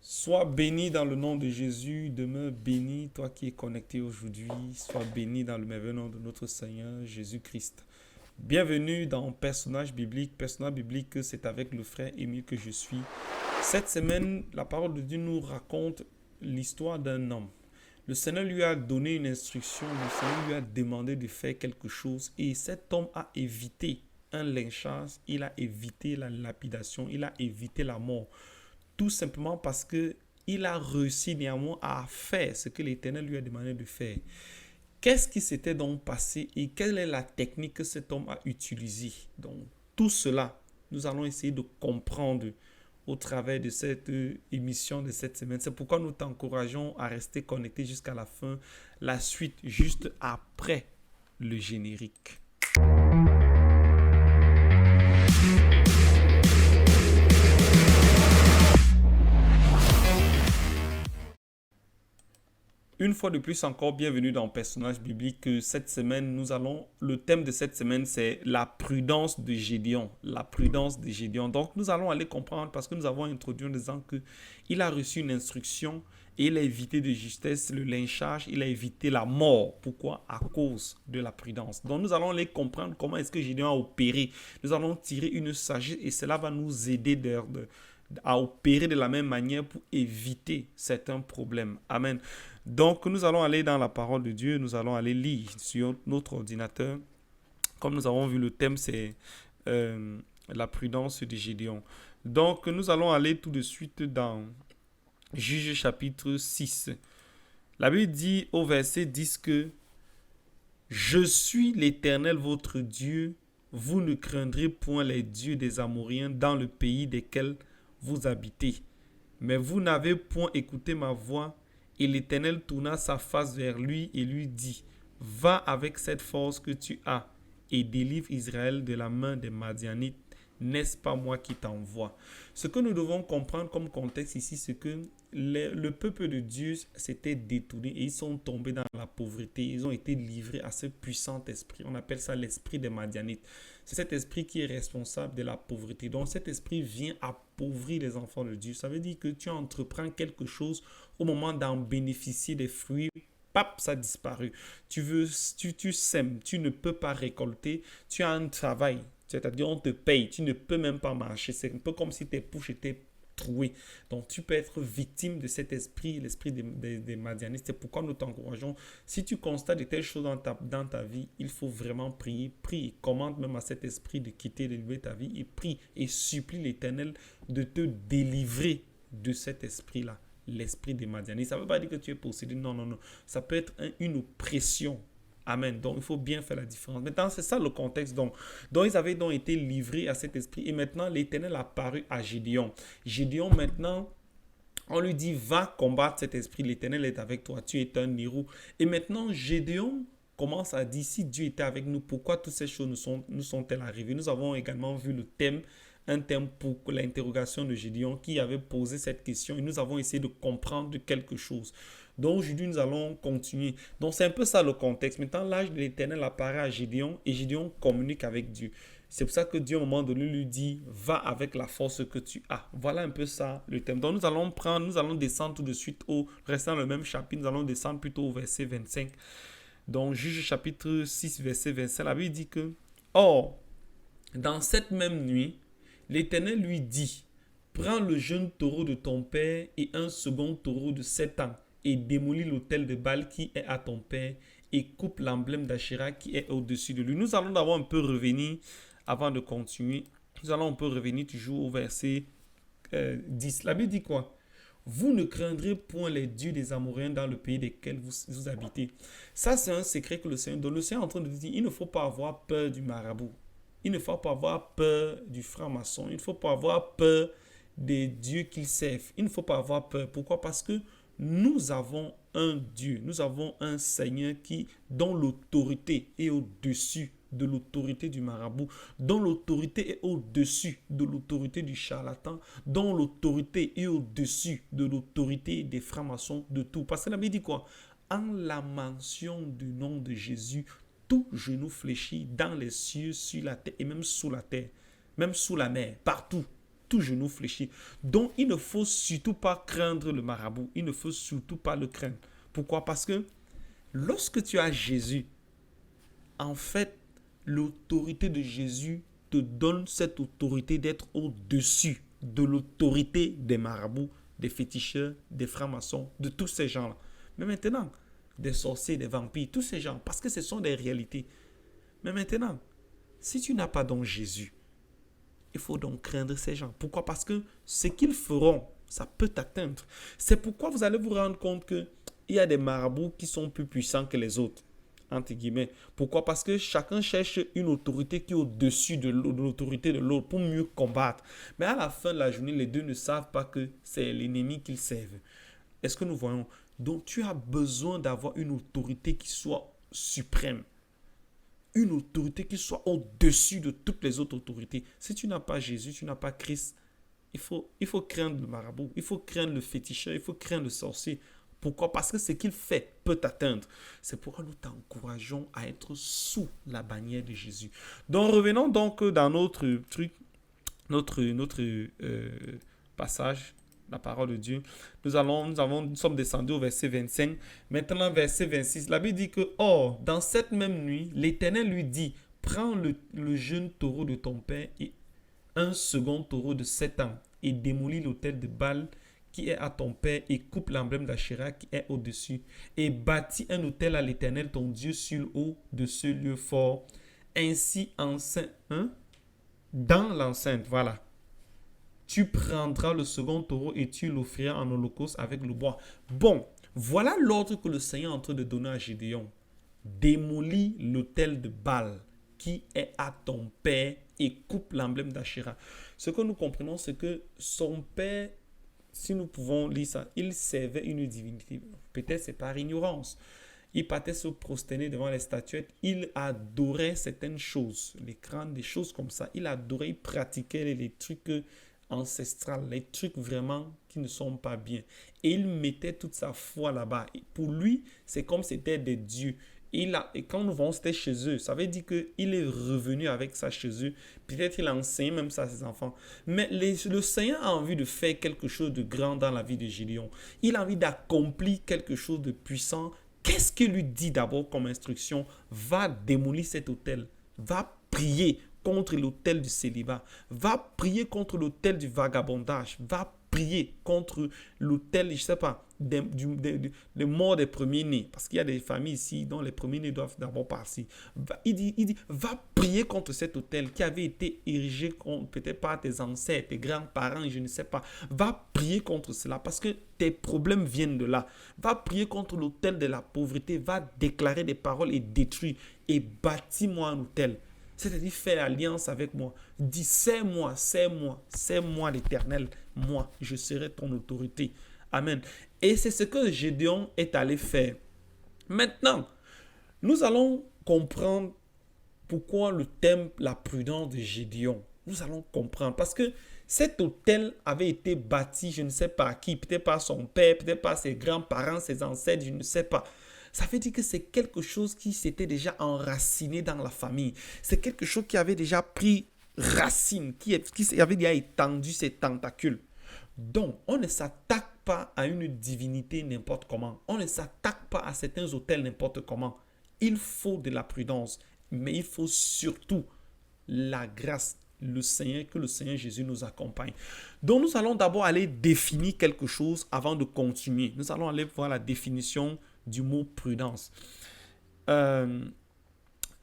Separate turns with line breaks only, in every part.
Sois béni dans le nom de Jésus, demeure béni, toi qui es connecté aujourd'hui, sois béni dans le merveilleux nom de notre Seigneur Jésus-Christ. Bienvenue dans Personnage biblique. Personnage biblique, c'est avec le frère Émile que je suis. Cette semaine, la parole de Dieu nous raconte l'histoire d'un homme. Le Seigneur lui a donné une instruction, le Seigneur lui a demandé de faire quelque chose et cet homme a évité un lynchage, il a évité la lapidation, il a évité la mort. Tout simplement parce que il a réussi néanmoins à faire ce que l'Éternel lui a demandé de faire. Qu'est-ce qui s'était donc passé et quelle est la technique que cet homme a utilisée? Donc, tout cela, nous allons essayer de comprendre au travers de cette émission de cette semaine. C'est pourquoi nous t'encourageons à rester connecté jusqu'à la fin. La suite, juste après le générique. Une fois de plus encore, bienvenue dans Personnage biblique. Cette semaine, le thème de cette semaine, c'est la prudence de Gédéon. La prudence de Gédéon. Donc, nous allons aller comprendre parce que nous avons introduit en disant qu'il a reçu une instruction et il a évité de justesse le lynchage, il a évité la mort. Pourquoi? À cause de la prudence. Donc, nous allons aller comprendre comment est-ce que Gédéon a opéré. Nous allons tirer une sagesse et cela va nous aider à opérer de la même manière pour éviter certains problèmes. Amen. Donc, nous allons aller dans la parole de Dieu, nous allons aller lire sur notre ordinateur. Comme nous avons vu, le thème, c'est la prudence de Gédéon. Donc, nous allons aller tout de suite dans Juge chapitre 6. La Bible dit au verset 10 que « Je suis l'Éternel votre Dieu, vous ne craindrez point les dieux des Amoréens dans le pays desquels vous habitez. Mais vous n'avez point écouté ma voix. » Et l'Éternel tourna sa face vers lui et lui dit, « Va avec cette force que tu as et délivre Israël de la main des Madianites. N'est-ce pas moi qui t'envoie ?» Ce que nous devons comprendre comme contexte ici, c'est que le peuple de Dieu s'était détourné et ils sont tombés dans la pauvreté. Ils ont été livrés à ce puissant esprit. On appelle ça l'esprit des Madianites. C'est cet esprit qui est responsable de la pauvreté. Donc cet esprit vient appauvrir les enfants de Dieu. Ça veut dire que tu entreprends quelque chose au moment d'en bénéficier des fruits. Pap, ça a disparu. Tu sèmes, tu ne peux pas récolter. Tu as un travail. C'est-à-dire, on te paye, tu ne peux même pas marcher. C'est un peu comme si tes poches étaient trouées. Donc, tu peux être victime de cet esprit, l'esprit des Madianistes. C'est pourquoi nous t'encourageons. Si tu constates de telles choses dans ta vie, il faut vraiment prier. Prie et commande même à cet esprit de quitter, de libérer ta vie. Et prie et supplie l'Éternel de te délivrer de cet esprit-là. L'esprit des Madianistes. Ça ne veut pas dire que tu es possédé. Non, non, non. Ça peut être une oppression. Amen. Donc, il faut bien faire la différence. Maintenant, c'est ça le contexte. Donc ils avaient donc été livrés à cet esprit. Et maintenant, l'Éternel a apparu à Gédéon. Gédéon, maintenant, on lui dit, va combattre cet esprit. L'Éternel est avec toi. Tu es un héros. Et maintenant, Gédéon commence à dire, si Dieu était avec nous, pourquoi toutes ces choses nous sont-elles arrivées? Nous avons également vu un thème pour l'interrogation de Gédéon qui avait posé cette question. Et nous avons essayé de comprendre quelque chose. Donc aujourd'hui, nous allons continuer. Donc c'est un peu ça le contexte. Maintenant, l'âge de l'Éternel apparaît à Gédéon et Gédéon communique avec Dieu. C'est pour ça que Dieu, à un moment donné, lui dit, va avec la force que tu as. Voilà un peu ça le thème. Donc nous allons descendre tout de suite restant dans le même chapitre, nous allons descendre plutôt au verset 25. Donc Juge chapitre 6, verset 25, la Bible dit que, or, dans cette même nuit, l'Éternel lui dit, prends le jeune taureau de ton père et un second taureau de 7 ans et démolis l'autel de Baal qui est à ton père et coupe l'emblème d'Achéra qui est au-dessus de lui. Nous allons d'abord un peu revenir, avant de continuer, nous allons un peu revenir toujours au verset 10. La Bible dit quoi? Vous ne craindrez point les dieux des Amoréens dans le pays desquels vous habitez. Ça, c'est un secret que le Seigneur donne. Le Seigneur est en train de dire, il ne faut pas avoir peur du marabout. Il ne faut pas avoir peur du franc-maçon. Il ne faut pas avoir peur des dieux qu'ils servent. Il ne faut pas avoir peur. Pourquoi? Parce que nous avons un Dieu, nous avons un Seigneur dont l'autorité est au-dessus de l'autorité du marabout, dont l'autorité est au-dessus de l'autorité du charlatan, dont l'autorité est au-dessus de l'autorité des francs-maçons, de tout. Parce que la Bible dit quoi? En la mention du nom de Jésus, tout genou fléchit dans les cieux, sur la terre et même sous la terre, même sous la mer, partout. tout genou fléchir. Donc, il ne faut surtout pas craindre le marabout. Il ne faut surtout pas le craindre. Pourquoi? Parce que lorsque tu as Jésus, en fait, l'autorité de Jésus te donne cette autorité d'être au-dessus de l'autorité des marabouts, des féticheurs, des francs-maçons, de tous ces gens-là. Mais maintenant, des sorciers, des vampires, tous ces gens, parce que ce sont des réalités. Mais maintenant, si tu n'as pas donc Jésus, il faut donc craindre ces gens. Pourquoi? Parce que ce qu'ils feront, ça peut t'atteindre. C'est pourquoi vous allez vous rendre compte qu'il y a des marabouts qui sont plus puissants que les autres. Entre guillemets. Pourquoi? Parce que chacun cherche une autorité qui est au-dessus de l'autorité de l'autre pour mieux combattre. Mais à la fin de la journée, les deux ne savent pas que c'est l'ennemi qu'ils servent. Est-ce que nous voyons? Donc tu as besoin d'avoir une autorité qui soit suprême. Une autorité qui soit au-dessus de toutes les autres autorités. Si tu n'as pas Jésus, tu n'as pas Christ, il faut craindre le marabout, il faut craindre le féticheur, il faut craindre le sorcier. Pourquoi? Parce que ce qu'il fait peut t'atteindre. C'est pourquoi nous t'encourageons à être sous la bannière de Jésus. Donc revenons donc dans notre truc, notre passage, la parole de Dieu. Nous sommes descendus au verset 25. Maintenant, verset 26. La Bible dit que, or, dans cette même nuit, l'Éternel lui dit, prends le jeune taureau de ton père et un second taureau de 7 ans et démolis l'autel de Baal qui est à ton père et coupe l'emblème d'Achéra qui est au-dessus et bâtis un autel à l'Éternel ton Dieu sur le haut de ce lieu fort. Ainsi, dans l'enceinte, voilà. Tu prendras le second taureau et tu l'offriras en holocauste avec le bois. Bon, voilà l'ordre que le Seigneur est en train de donner à Gédéon. Démolis l'autel de Baal qui est à ton père et coupe l'emblème d'Achéra. Ce que nous comprenons, c'est que son père, si nous pouvons lire ça, il servait une divinité. Peut-être c'est par ignorance. Il partait se prosterner devant les statuettes. Il adorait certaines choses, les crânes, des choses comme ça. Il adorait, il pratiquait les trucs ancestrales, les trucs vraiment qui ne sont pas bien. Et il mettait toute sa foi là-bas. Et pour lui, c'est comme c'était des dieux. Et quand nous voyons c'était chez eux, ça veut dire qu'il est revenu avec ça chez eux. Peut-être qu'il enseigne même ça à ses enfants. Mais le Seigneur a envie de faire quelque chose de grand dans la vie de Gédéon. Il a envie d'accomplir quelque chose de puissant. Qu'est-ce qu'il lui dit d'abord comme instruction? Va démolir cet autel. Va prier contre l'autel du célibat. Va prier contre l'autel du vagabondage. Va prier contre l'autel, je ne sais pas, des morts des premiers-nés. Parce qu'il y a des familles ici dont les premiers-nés doivent d'abord passer. Il dit, va prier contre cet autel qui avait été érigé peut-être par tes ancêtres, tes grands-parents, je ne sais pas. Va prier contre cela parce que tes problèmes viennent de là. Va prier contre l'autel de la pauvreté. Va déclarer des paroles et détruire. Et bâtis-moi un autel. C'est-à-dire, fais alliance avec moi. Dis, c'est moi l'Éternel. Moi, je serai ton autorité. Amen. Et c'est ce que Gédéon est allé faire. Maintenant, nous allons comprendre pourquoi le thème, la prudence de Gédéon. Nous allons comprendre. Parce que cet autel avait été bâti, je ne sais pas à qui, peut-être par son père, peut-être par ses grands-parents, ses ancêtres, je ne sais pas. Ça veut dire que c'est quelque chose qui s'était déjà enraciné dans la famille. C'est quelque chose qui avait déjà pris racine, qui avait déjà étendu ses tentacules. Donc, on ne s'attaque pas à une divinité n'importe comment. On ne s'attaque pas à certains autels n'importe comment. Il faut de la prudence, mais il faut surtout la grâce, que le Seigneur Jésus nous accompagne. Donc, nous allons d'abord aller définir quelque chose avant de continuer. Nous allons aller voir la définition du mot prudence. Dans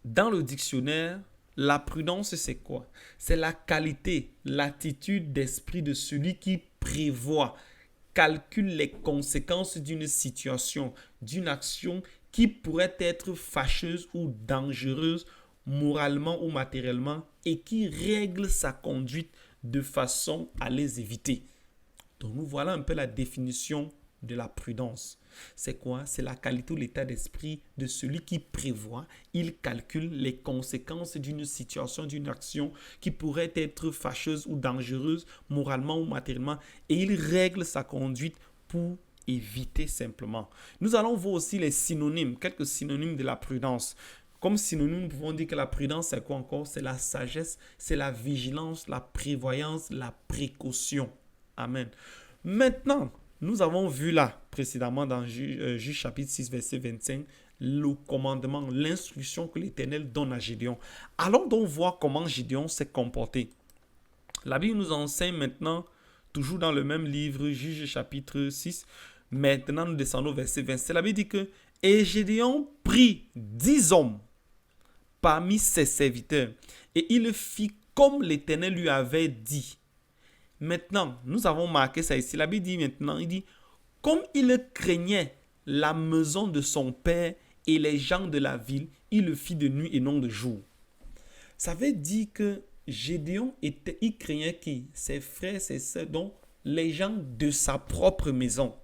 le dictionnaire, la prudence, c'est quoi? C'est la qualité, l'attitude d'esprit de celui qui prévoit, calcule les conséquences d'une situation, d'une action qui pourrait être fâcheuse ou dangereuse moralement ou matériellement et qui règle sa conduite de façon à les éviter. Donc nous voilà un peu la définition de la prudence. C'est quoi? C'est la qualité ou l'état d'esprit de celui qui prévoit, il calcule les conséquences d'une situation, d'une action qui pourrait être fâcheuse ou dangereuse moralement ou matériellement et il règle sa conduite pour éviter simplement. Nous allons voir aussi les synonymes, quelques synonymes de la prudence. Comme synonyme, nous pouvons dire que la prudence, c'est quoi encore? C'est la sagesse, c'est la vigilance, la prévoyance, la précaution. Amen. Maintenant, nous avons vu là, précédemment dans Juge chapitre 6, verset 25, le commandement, l'instruction que l'Éternel donne à Gédéon. Allons donc voir comment Gédéon s'est comporté. La Bible nous enseigne maintenant, toujours dans le même livre, Juge chapitre 6, maintenant nous descendons au verset 27. La Bible dit que « Et Gédéon prit 10 hommes parmi ses serviteurs, et il fit comme l'Éternel lui avait dit. » Maintenant, nous avons marqué ça ici. La Bible dit maintenant, il dit, comme il craignait la maison de son père et les gens de la ville, il le fit de nuit et non de jour. Ça veut dire que Gédéon il craignait qui? Ses frères, ses sœurs, donc les gens de sa propre maison.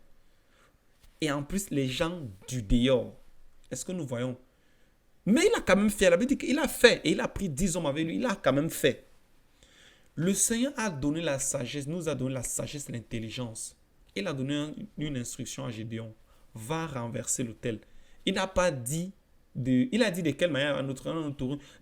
Et en plus, les gens du dehors. Est-ce que nous voyons? Mais il a quand même fait. La Bible dit qu'il a fait. Et il a pris 10 hommes avec lui. Il a quand même fait. Le Seigneur a donné la sagesse, nous a donné la sagesse et l'intelligence. Il a donné une instruction à Gédéon. Va renverser l'autel. Il n'a pas dit, il a dit de quelle manière,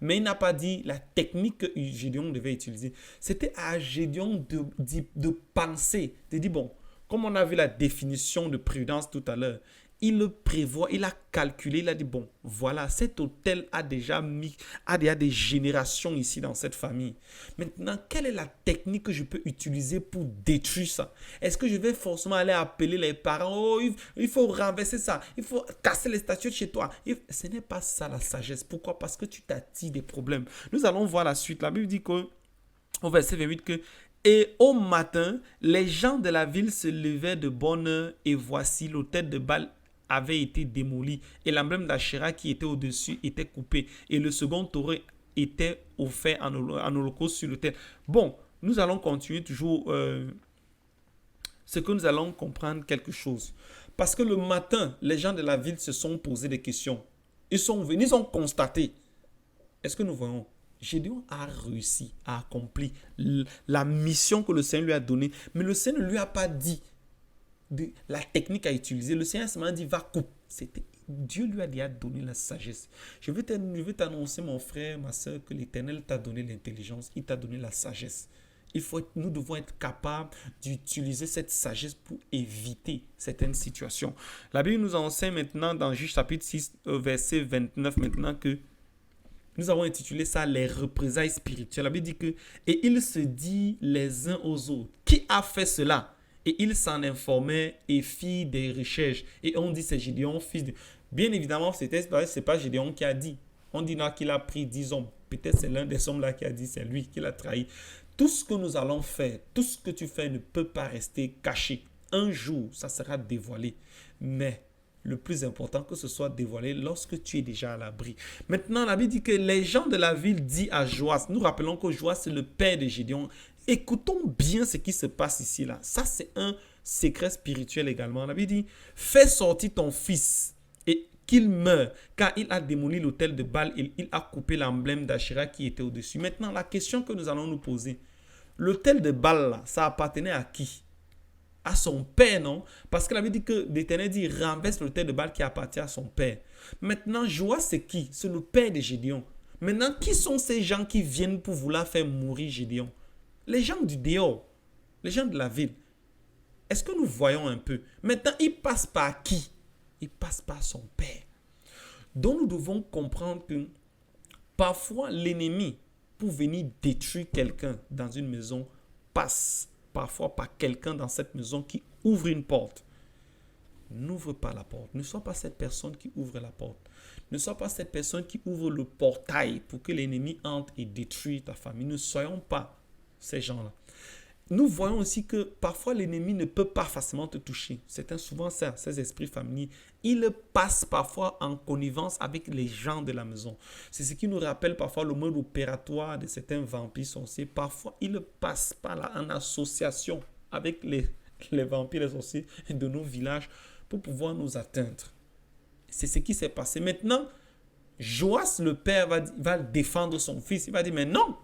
mais il n'a pas dit la technique que Gédéon devait utiliser. C'était à Gédéon de penser, de dire, bon, comme on a vu la définition de prudence tout à l'heure, il le prévoit, il a calculé, il a dit, bon, voilà, cet hôtel a déjà des générations ici dans cette famille. Maintenant, quelle est la technique que je peux utiliser pour détruire ça? Est-ce que je vais forcément aller appeler les parents? Oh, il faut renverser ça, il faut casser les statues de chez toi. Ce n'est pas ça la sagesse. Pourquoi? Parce que tu t'attires des problèmes. Nous allons voir la suite. La Bible dit qu'au verset 28 que et au matin, les gens de la ville se levaient de bonne heure et voici l'autel de Baal avait été démoli et l'emblème d'Achéra qui était au-dessus était coupé et le second taureau était offert en holocauste sur l'autel. Bon, nous allons continuer toujours ce que nous allons comprendre quelque chose. Parce que le matin, les gens de la ville se sont posés des questions. Ils sont venus, ils ont constaté. Est-ce que nous voyons? Gédéon a réussi à accomplir la mission que le Seigneur lui a donnée. Mais le Seigneur ne lui a pas dit de la technique à utiliser. Le Seigneur m'a dit, va couper. Dieu lui a déjà donné la sagesse. Je veux t'annoncer, mon frère, ma soeur, que l'Éternel t'a donné l'intelligence. Il t'a donné la sagesse. Nous devons être capables d'utiliser cette sagesse pour éviter certaines situations. La Bible nous enseigne maintenant dans Juge chapitre 6, verset 29, maintenant que nous avons intitulé ça les représailles spirituelles. La Bible dit que et ils se disent les uns aux autres, qui a fait cela? Et ils s'en informaient et firent des recherches. Et on dit c'est Gédéon, fils de... Bien évidemment, ce n'est pas Gédéon qui a dit. On dit là qu'il a pris 10 hommes. Peut-être c'est l'un des hommes là qui a dit, c'est lui qui l'a trahi. Tout ce que nous allons faire, tout ce que tu fais ne peut pas rester caché. Un jour, ça sera dévoilé. Mais le plus important, que ce soit dévoilé lorsque tu es déjà à l'abri. Maintenant, la Bible dit que les gens de la ville disent à Joas, nous rappelons que Joas c'est le père de Gédéon. Écoutons bien ce qui se passe ici là. Ça c'est un secret spirituel également. La Bible dit, fais sortir ton fils et qu'il meure, car il a démoli l'autel de Baal et il a coupé l'emblème d'Achéra qui était au-dessus. Maintenant, la question que nous allons nous poser, l'autel de Baal là, ça appartenait à qui? À son père, non? Parce que la Bible dit que l'Éternel dit, renverse l'autel de Baal qui appartient à son père. Maintenant, Joas c'est qui? C'est le père de Gédéon. Maintenant, qui sont ces gens qui viennent pour vouloir faire mourir Gédéon? Les gens du dehors, les gens de la ville. Est-ce que nous voyons un peu? Maintenant, il passe par qui? Il passe par son père. Donc, nous devons comprendre que parfois, l'ennemi, pour venir détruire quelqu'un dans une maison, passe parfois par quelqu'un dans cette maison qui ouvre une porte. N'ouvre pas la porte. Ne sois pas cette personne qui ouvre la porte. Ne sois pas cette personne qui ouvre le portail pour que l'ennemi entre et détruise ta famille. Ne soyons pas ces gens-là. Nous voyons aussi que parfois l'ennemi ne peut pas facilement te toucher. C'est souvent ça, ces esprits familiers. Ils passent parfois en connivence avec les gens de la maison. C'est ce qui nous rappelle parfois le mode opératoire de certains vampires sorciers. Parfois, ils passent par là en association avec les vampires et les sorciers de nos villages pour pouvoir nous atteindre. C'est ce qui s'est passé. Maintenant, Joas, le père, va défendre son fils. Il va dire, mais non!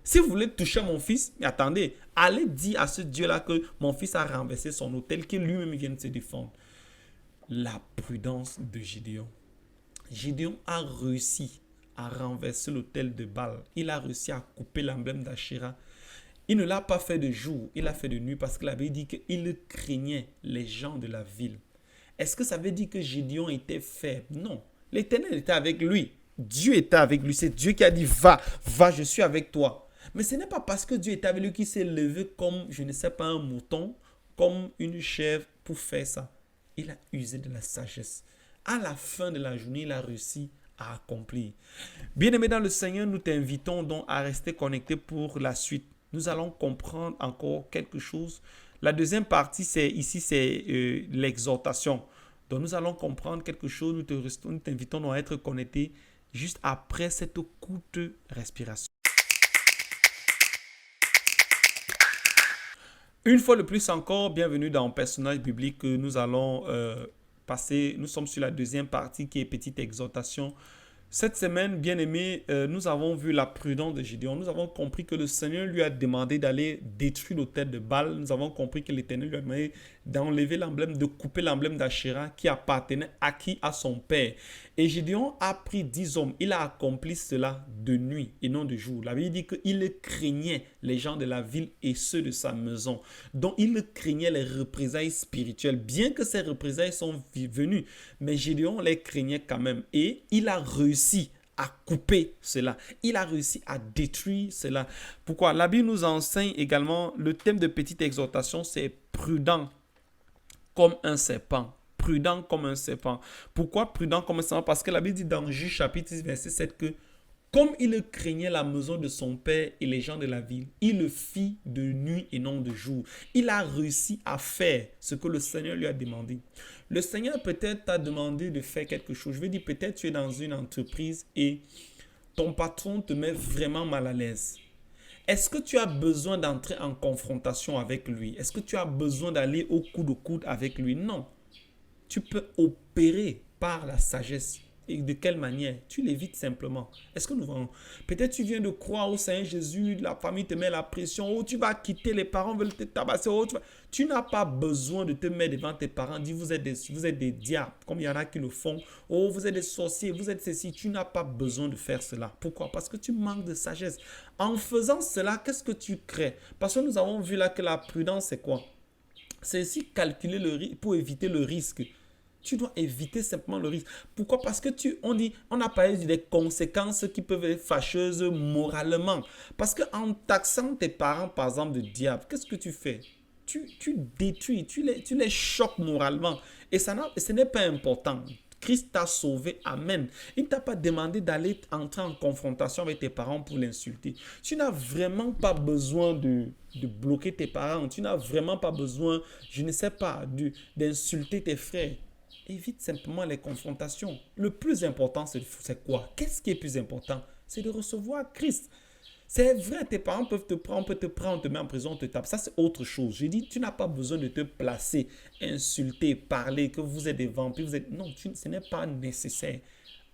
Si vous voulez toucher mon fils, mais attendez, allez dire à ce Dieu-là que mon fils a renversé son autel, que lui-même vient de se défendre. La prudence de Gédéon. Gédéon a réussi à renverser l'autel de Baal. Il a réussi à couper l'emblème d'Achéra. Il ne l'a pas fait de jour, il l'a fait de nuit parce qu'il avait dit qu'il craignait les gens de la ville. Est-ce que ça veut dire que Gédéon était faible? Non. L'Éternel était avec lui. Dieu était avec lui. C'est Dieu qui a dit, va, va, je suis avec toi. Mais ce n'est pas parce que Dieu était avec lui qu'il s'est levé comme, je ne sais pas, un mouton, comme une chèvre pour faire ça. Il a usé de la sagesse. À la fin de la journée, il a réussi à accomplir. Bien-aimé dans le Seigneur, nous t'invitons donc à rester connecté pour la suite. Nous allons comprendre encore quelque chose. La deuxième partie, c'est l'exhortation. Donc nous allons comprendre quelque chose. Nous t'invitons à être connecté juste après cette courte respiration. Une fois de plus encore, bienvenue dans Personnage biblique. Nous allons passer. Nous sommes sur la deuxième partie qui est petite exhortation. Cette semaine, bien aimé, nous avons vu la prudence de Gédéon. Nous avons compris que le Seigneur lui a demandé d'aller détruire l'autel de Baal. Nous avons compris que l'Éternel lui a demandé d'enlever l'emblème, de couper l'emblème d'Achéra qui appartenait à qui? À son père. Et Gédéon a pris 10 hommes. Il a accompli cela de nuit et non de jour. La Bible dit qu'il craignait les gens de la ville et ceux de sa maison. Donc il craignait les représailles spirituelles. Bien que ces représailles sont venues, mais Gédéon les craignait quand même. Et il a réussi à couper cela. Il a réussi à détruire cela. Pourquoi? La Bible nous enseigne également, le thème de petite exhortation, c'est prudent comme un serpent. Prudent comme un serpent. Pourquoi prudent comme un serpent? Parce que la Bible dit dans Juge chapitre 10, verset 7 que comme il craignait la maison de son père et les gens de la ville, il le fit de nuit et non de jour. Il a réussi à faire ce que le Seigneur lui a demandé. Le Seigneur peut-être t'a demandé de faire quelque chose. Je veux dire, peut-être tu es dans une entreprise et ton patron te met vraiment mal à l'aise. Est-ce que tu as besoin d'entrer en confrontation avec lui? Est-ce que tu as besoin d'aller au coude avec lui? Non. Tu peux opérer par la sagesse. Et de quelle manière? Tu l'évites simplement. Est-ce que nous voyons? Peut-être tu viens de croire au Seigneur Jésus, la famille te met la pression, ou tu vas quitter, les parents veulent te tabasser, tu n'as pas besoin de te mettre devant tes parents, dire vous êtes des diables, comme il y en a qui le font, oh vous êtes des sorciers, vous êtes ceci. Tu n'as pas besoin de faire cela. Pourquoi? Parce que tu manques de sagesse. En faisant cela, qu'est-ce que tu crées? Parce que nous avons vu là que la prudence, c'est quoi? C'est aussi calculer le risque pour éviter le risque. Tu dois éviter simplement le risque. Pourquoi? Parce que on a parlé des conséquences qui peuvent être fâcheuses moralement. Parce qu'en taxant tes parents, par exemple, de diable, qu'est-ce que tu fais? Tu détruis, tu les choques moralement. Et ce n'est pas important. Christ t'a sauvé, amen. Il ne t'a pas demandé d'aller entrer en confrontation avec tes parents pour l'insulter. Tu n'as vraiment pas besoin de bloquer tes parents. Tu n'as vraiment pas besoin, je ne sais pas, d'insulter tes frères. Évite simplement les confrontations. Le plus important, c'est quoi? Qu'est-ce qui est plus important? C'est de recevoir Christ. C'est vrai, tes parents peuvent te prendre, on peut te prendre, on te met en prison, on te tape. Ça, c'est autre chose. Je dis, tu n'as pas besoin de te placer, insulter, parler, que vous êtes des vampires. Non, ce n'est pas nécessaire.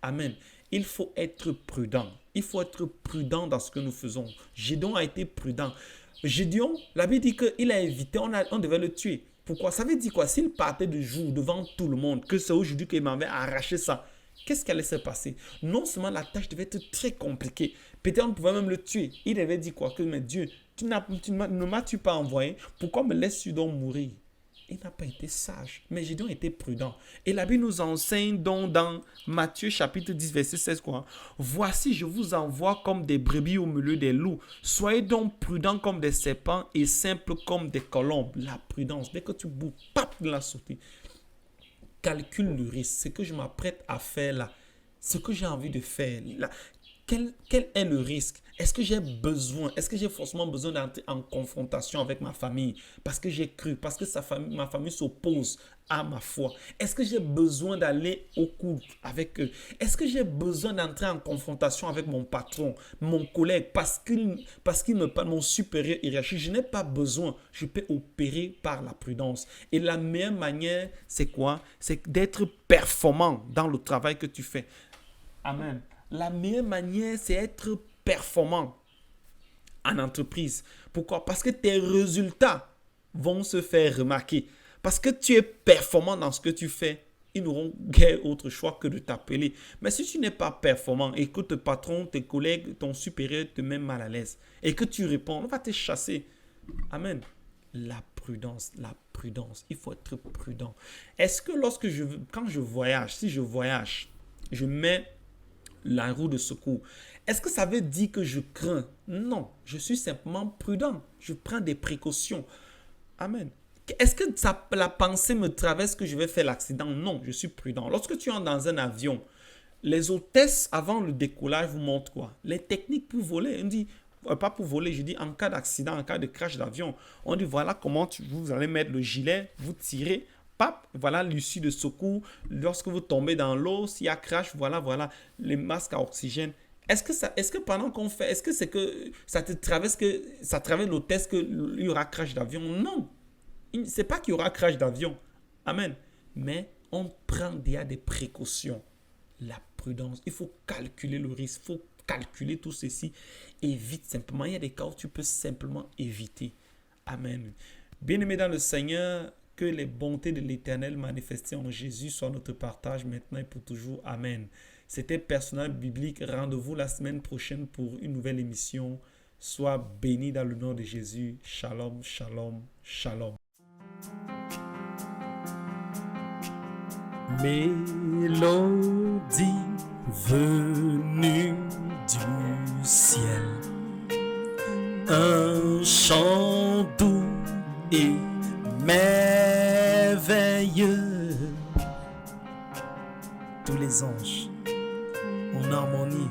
Amen. Il faut être prudent. Il faut être prudent dans ce que nous faisons. Gédéon a été prudent. Gédéon, la Bible dit qu'il a évité, on devait le tuer. Pourquoi? Ça veut dire quoi? S'il partait de jour devant tout le monde, que c'est aujourd'hui qu'il m'avait arraché ça, qu'est-ce qui allait se passer? Non seulement la tâche devait être très compliquée, peut-être on pouvait même le tuer. Il avait dit quoi? Que mais Dieu, ne m'as-tu pas envoyé? Pourquoi me laisses-tu donc mourir? Il n'a pas été sage, mais Gédéon était prudent. Et la Bible nous enseigne donc dans Matthieu chapitre 10, verset 16, quoi. Voici, je vous envoie comme des brebis au milieu des loups. Soyez donc prudents comme des serpents et simples comme des colombes. La prudence, dès que tu bouges, pap, de la sauter. Calcule le risque, ce que je m'apprête à faire là, ce que j'ai envie de faire là. Quel est le risque? Est-ce que j'ai forcément besoin d'entrer en confrontation avec ma famille parce que j'ai cru, parce que ma famille s'oppose à ma foi? Est-ce que j'ai besoin d'aller au couple avec eux? Est-ce que j'ai besoin d'entrer en confrontation avec mon patron, mon collègue, parce qu'il me parle, mon supérieur hiérarchique? Je n'ai pas besoin. Je peux opérer par la prudence. Et la meilleure manière, c'est quoi? C'est d'être performant dans le travail que tu fais. Amen. La meilleure manière, c'est être performant en entreprise. Pourquoi? Parce que tes résultats vont se faire remarquer. Parce que tu es performant dans ce que tu fais. ils n'auront guère autre choix que de t'appeler. Mais si tu n'es pas performant et que ton patron, tes collègues, ton supérieur te met mal à l'aise et que tu réponds, on va te chasser. Amen. La prudence. Il faut être prudent. Est-ce que quand je voyage, si je voyage, je mets la roue de secours, est-ce que ça veut dire que je crains? Non, je suis simplement prudent. Je prends des précautions. Amen. Est-ce que la pensée me traverse que je vais faire l'accident? Non, je suis prudent. Lorsque tu entres dans un avion, les hôtesses, avant le décollage, vous montrent quoi? Les techniques pour voler. On dit, pas pour voler, je dis en cas d'accident, en cas de crash d'avion. On dit, voilà comment vous allez mettre le gilet, vous tirez, pap, voilà l'issue de secours. Lorsque vous tombez dans l'eau, s'il y a crash, voilà, les masques à oxygène. Est-ce que pendant qu'on fait, est-ce que c'est que ça traverse l'hôtesse qu'il y aura crash d'avion? Non. C'est pas qu'il y aura crash d'avion. Amen. Mais on prend déjà des précautions. La prudence. Il faut calculer le risque. Il faut calculer tout ceci. Évite simplement. Il y a des cas où tu peux simplement éviter. Amen. Bien-aimés dans le Seigneur, que les bontés de l'Éternel manifestées en Jésus soient notre partage maintenant et pour toujours. Amen. C'était Personnage Biblique. Rendez-vous la semaine prochaine pour une nouvelle émission. Sois béni dans le nom de Jésus. Shalom, shalom, shalom.
Mélodie venue du ciel, un chant doux et merveilleux. Tous les anges en harmonie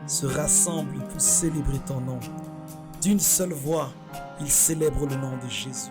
se rassemblent pour célébrer ton nom. D'une seule voix, ils célèbrent le nom de Jésus.